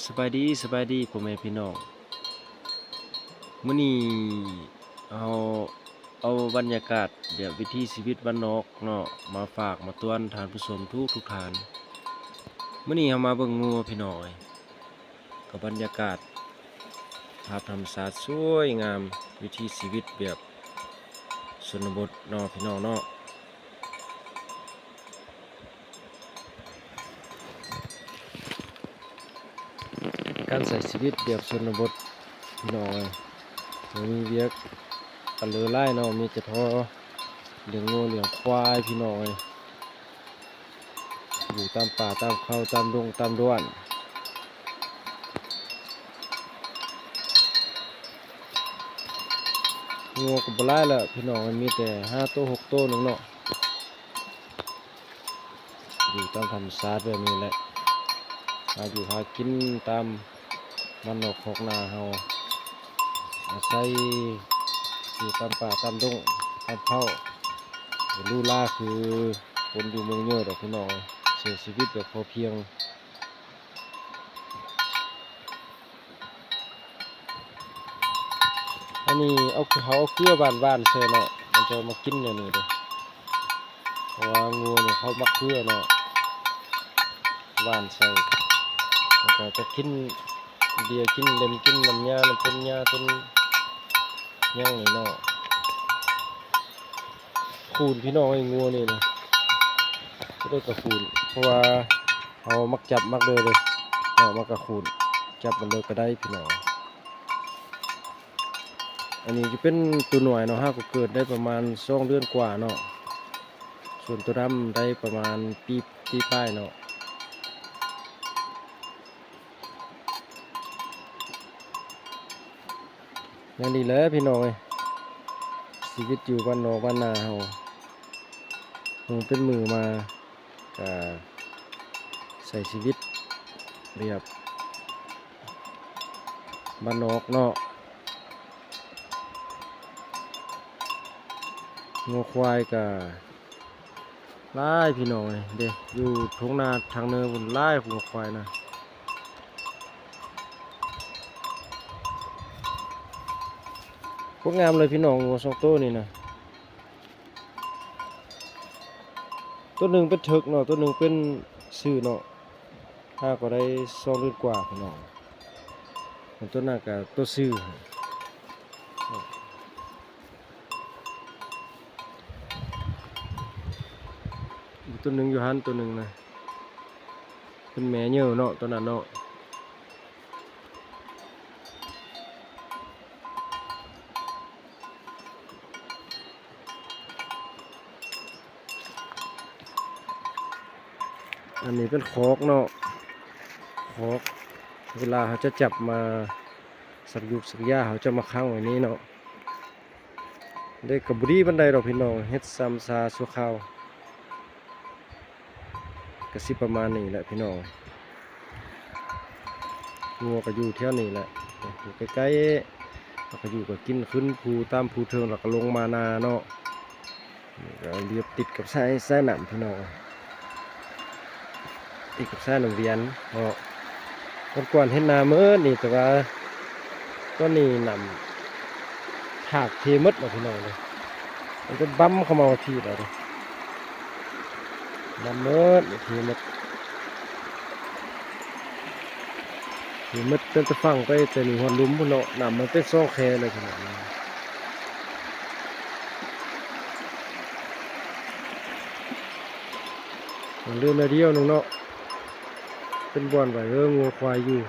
สบายดีพ่อแม่พี่น้องมื้อนี้เอาเอาบรรยากาศแบบวิถีชีวิตบ้านนอกเนาะมาฝากมาเตือนท่านผู้ชมทุกท่านมื้อนี้เฮามาเบิ่งงูพี่น้อยกับบรรยากาศภาพธรรมชาติสวยงามวิถีชีวิตแบบชนบทเนาะพี่น้องเนาะการใช้ชีวิตแบบชนบทพี่น้อยบ่มีเวียกกันเลยไล่เนาะมีแต่ทอเลี้ยงงูเลี้ยงควายพี่น้อยอยู่ตามป่าตามเขาตามดงตามด้วนงูก็บ่หลายแล้วพี่น้องมันมีแต่5ตัว6ตัวนึงเนาะอยู่ตามธรรมชาติแบบนี้แหละหาอยู่หากินตามบ้านนอกของนาเฮาอาศัยอยู่ตามป่าตามดงตามเขาลูล่าคือคนอยู่เมืองเยอะดอกพี่น้องเสียชีวิตแบบพอเพียงอันนี้เอาเขาเอาเกลือบ้านใส่เนาะมันจะมากินอย่างนี้เลยเพราะว่างูเนี่ยเขามักเกลือเนาะบ้านใส่แล้วก็จะกินเบียร์กินเล็มกินน้ำยาน้ำเป็นยาเป็นย่างนี่เนาะคูนพี่น้องไอ้งูนี่นะก็ได้กระคูนเพราะว่าเอามักจับมักเลยเอามักกระคูนจับมันเลยก็ได้พี่น้องอันนี้จะเป็นตัวหน่วยเนาะฮะก็เกิดได้ประมาณ2 เดือนกว่าเนาะส่วนตัวดำได้ประมาณปีป้ายเนาะนั่นดีแล้วพี่น้องชีวิตอยู่บ้านนอกบ้านนาเฮาเป็นมือมาใส่ชีวิตเรียบบ้านนอกเนาะงัวควายกับไล่พี่น้องเด็กอยู่ทุ่งนาทางเนินบนไล่งัวควายนะพวกงามเลยพี่น้องงัว2 ตัวนี่นะตัวหนึ่งเป็นถึกเนาะตัวหนึ่งเป็นซื่อเนาะถ้าก็ได้2 เดือนกว่าพี่น้องตัวหน้ากับตัวซื่อตัวหนึ่งอยู่หันตัวหนึ่งนะเป็นแม่เยอะเนาะตัวนั้นเนาะอันนี้เป็นคอกเนาะคอกเวลาเขาจะจับมาสักยุกสักยาเขาจะมาค้างไว้นี้เนาะได้กระบุรีบันไดเราพี่น้องเฮ็ดซ้ำซาสัวข้าวกระซิบประมาณนี้แหละพี่น้องงัวก็อยู่เท่านี้แหละอยู่ใกล้ๆเราก็อยู่ก็กินขึ้นภูตามภูเทิงเราก็ลงมานาเนาะก็เรียบติดกับสายหนามพี่น้องติดกับสายหนองเวียนเนาะก่อนเห็นนาเมื่อนี่แต่ว่าก็นี่นำถากเทมดมาพี่น้องเลยมันจะบั้มเข้ามาทีเดียวเลยนำเมื่อเทมดจนจะฟังไปแต่หนึ่งหัวลุ้มพุ่นเนาะนำมันเป็น2 แคเลยพี่น้องมันเรื่องมาเดียวนึงเนาะเป็นบ่อนไว้งัวควายอยู่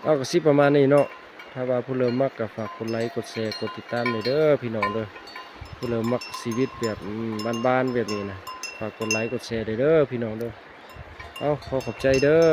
เอากระซิบประมาณนี้เนาะถ้าว่าผู้เริ่มมักก็ฝากกดไลค์กดแชร์กดติดตามเลยเด้อพี่น้องเด้อผู้เริ่มมักชีวิตแบบบ้านๆแบบนี้นะฝากกดไลค์กดแชร์เลยเด้อพี่น้องเด้อเอาขอบใจเด้อ